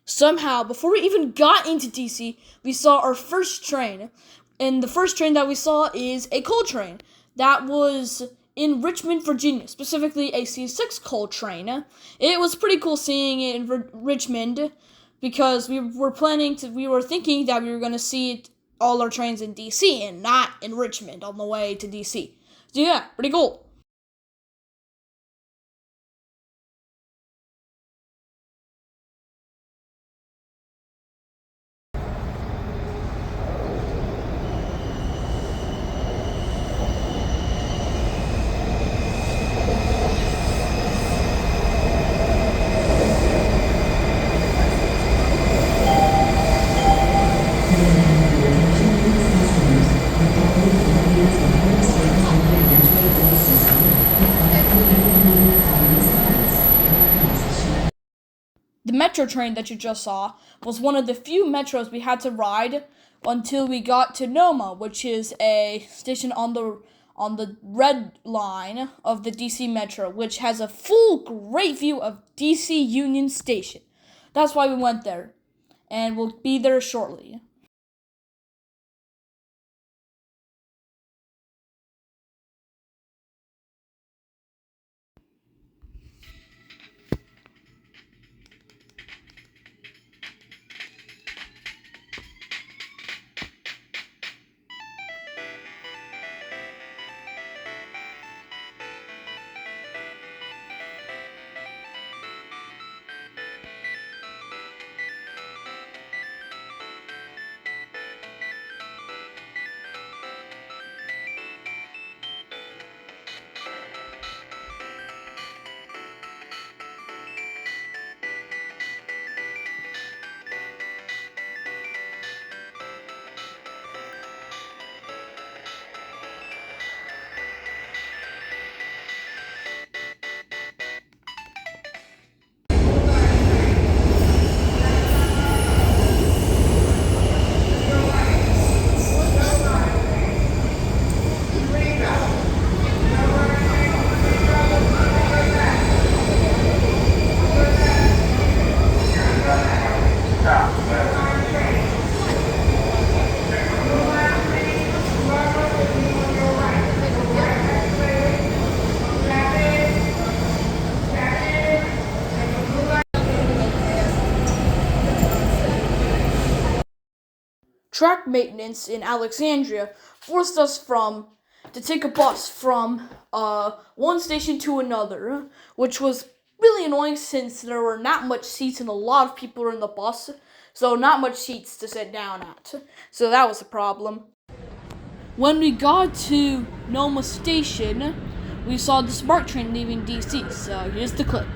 Somehow, before we even got into DC, we saw our first train. And the first train that we saw is a coal train that was in Richmond, Virginia, specifically a C6 coal train. It was pretty cool seeing it in Richmond because we were thinking that we were going to see all our trains in DC and not in Richmond on the way to DC. So yeah, pretty cool. The metro train that you just saw was one of the few metros we had to ride until we got to Noma, which is a station on the red line of the DC Metro, which has a full great view of DC Union Station. That's why we went there, and we'll be there shortly. Track maintenance in Alexandria forced us to take a bus from one station to another, which was really annoying since there were not much seats and a lot of people were in the bus, so not much seats to sit down at. So that was a problem. When we got to Noma Station, we saw the SMART train leaving DC, so here's the clip.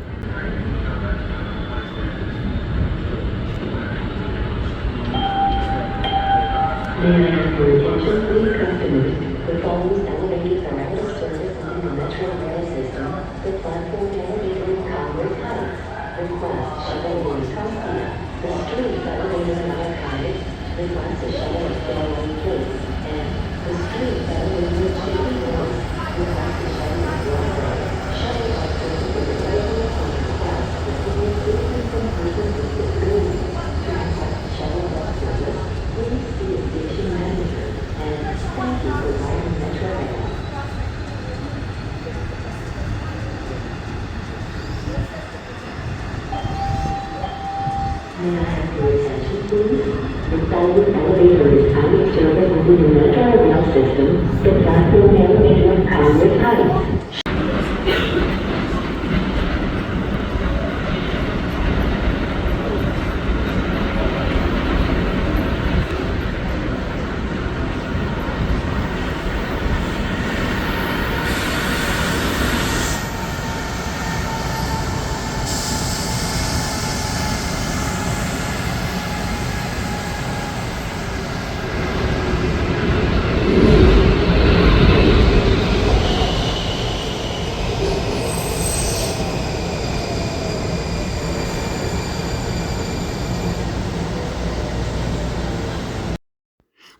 May I have your attention, please, customers? The following elevators are out of service on the Metro Rail system. The platform elevator in Congress Heights. Request shuttle in Costia. The street elevator in Archives. Request a shuttle at Fairway Place. And the street elevator in Chapin Hills. Request a shuttle at Broadway. Shuttle are serving the reservoir on request for senior citizens and persons with disabilities. To request shuttle bus service, please see a station manager, and thank you for riding Metro Rail. May I have your attention, please? The following elevator is out of service on the Metro Rail system. The platform elevator in Congress Heights.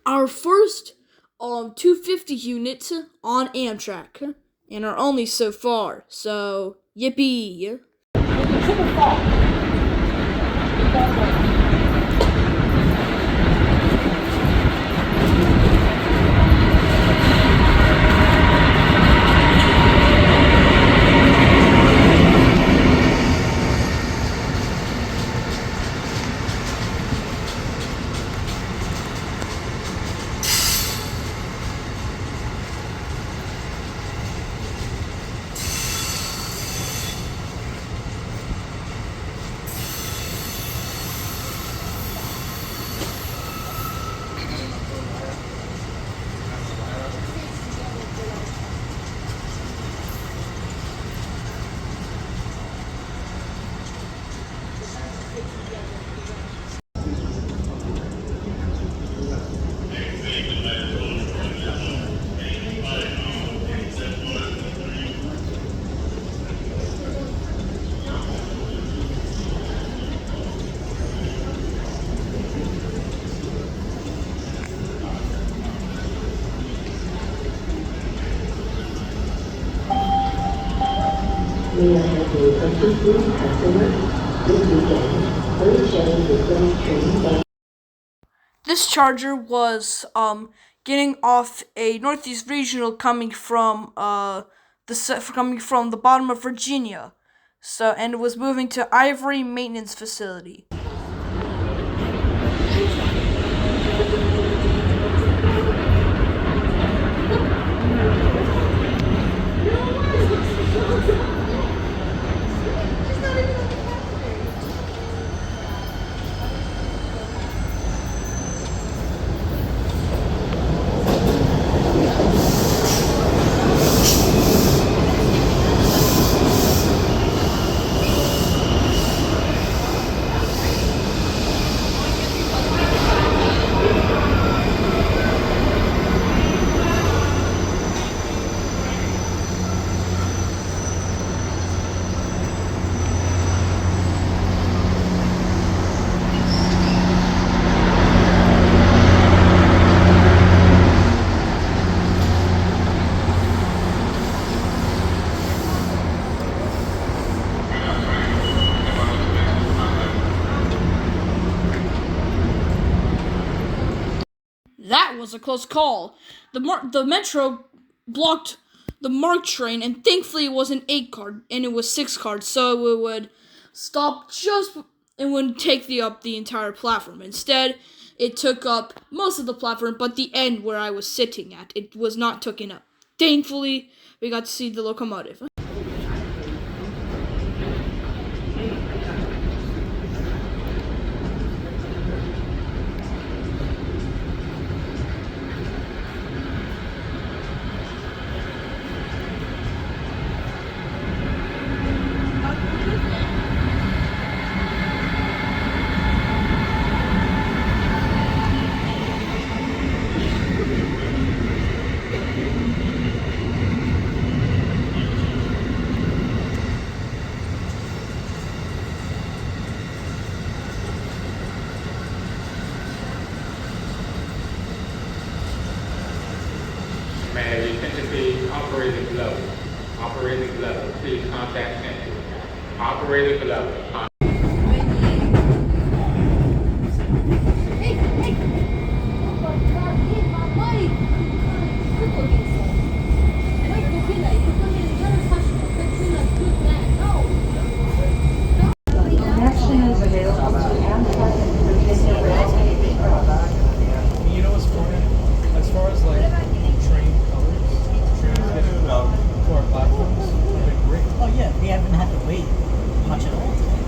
Our first 250 units on Amtrak, and are only so far, so yippee! New customers, this weekend, early showing replace train by This charger was getting off a Northeast Regional coming from the bottom of Virginia, so and it was moving to Ivory Maintenance Facility. That was a close call. The Metro blocked the MARC train, and thankfully it was an 8 card, and it was 6 cards, so it would stop it wouldn't take up the entire platform. Instead, it took up most of the platform, but the end where I was sitting at, it was not taken up. Thankfully, we got to see the locomotive. May the attention please, operating level. Operating level, please contact center. Operating level. Connection is available to Amtrak and Virginia Railway. You know what's funny? As far as like train colors, trains getting to our platforms, have been great. Oh yeah, we haven't had to wait much at all today.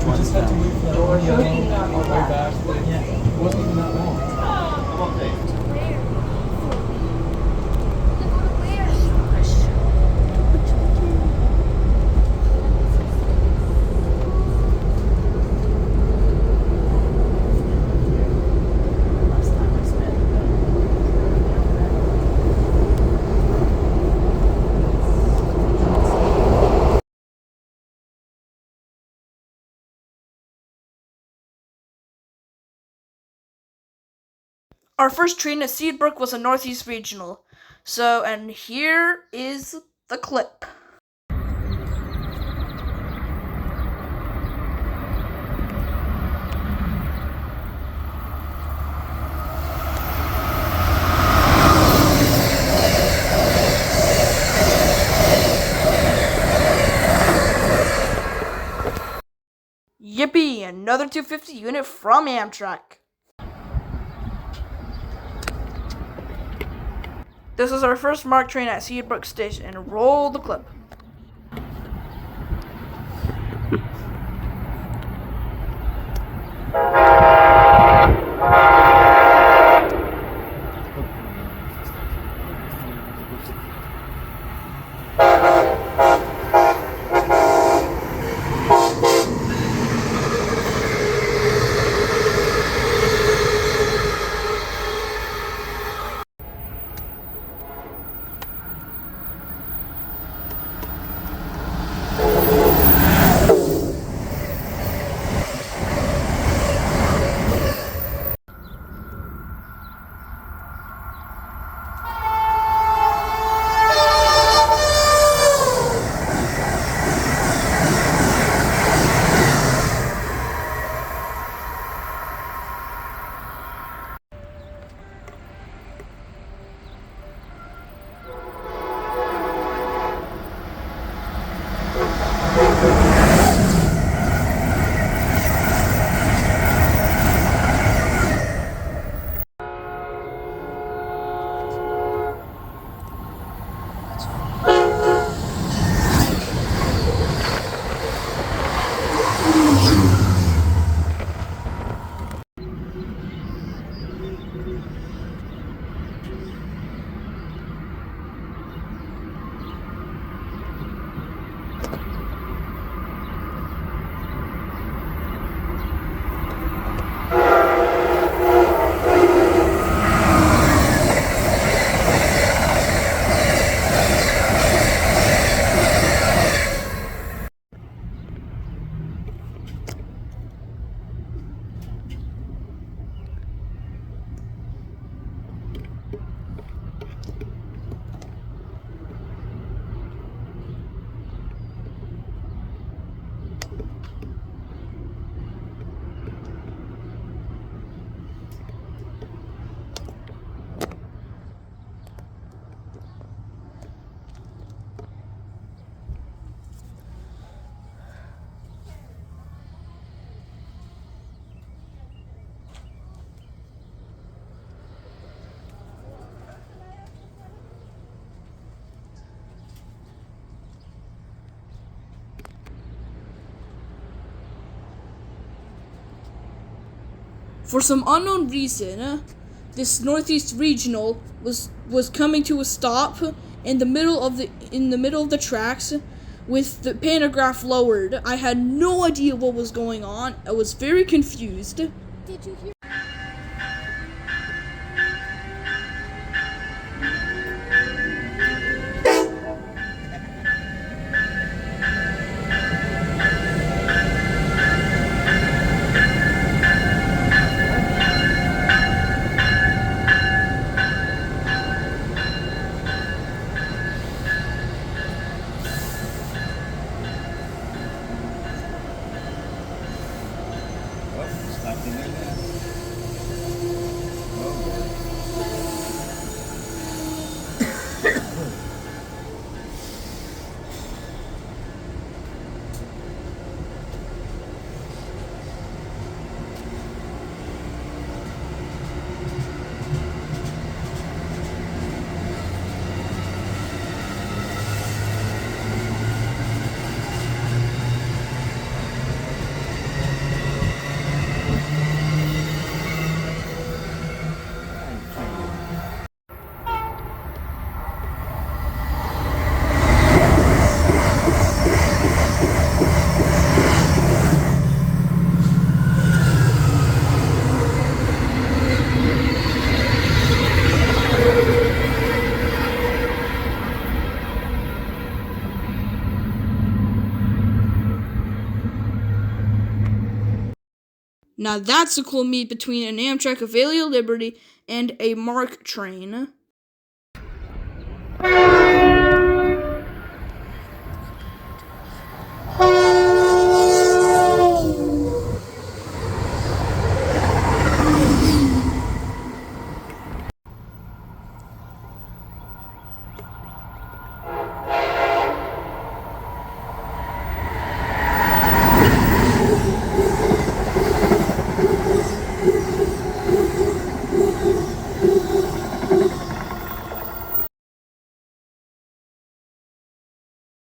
We just had to wait for that one yellow on the way back. Yeah. It wasn't even that long. Our first train to Seabrook was a Northeast Regional. So, and here is the clip. Yippee, another 250 unit from Amtrak. This is our first MARC train at Seabrook Station, and roll the clip. For some unknown reason, this Northeast Regional was coming to a stop in the middle of the tracks with the pantograph lowered. I had no idea what was going on. I was very confused. Did you hear? Now that's a cool meet between an Amtrak Avalia Liberty and a MARC train.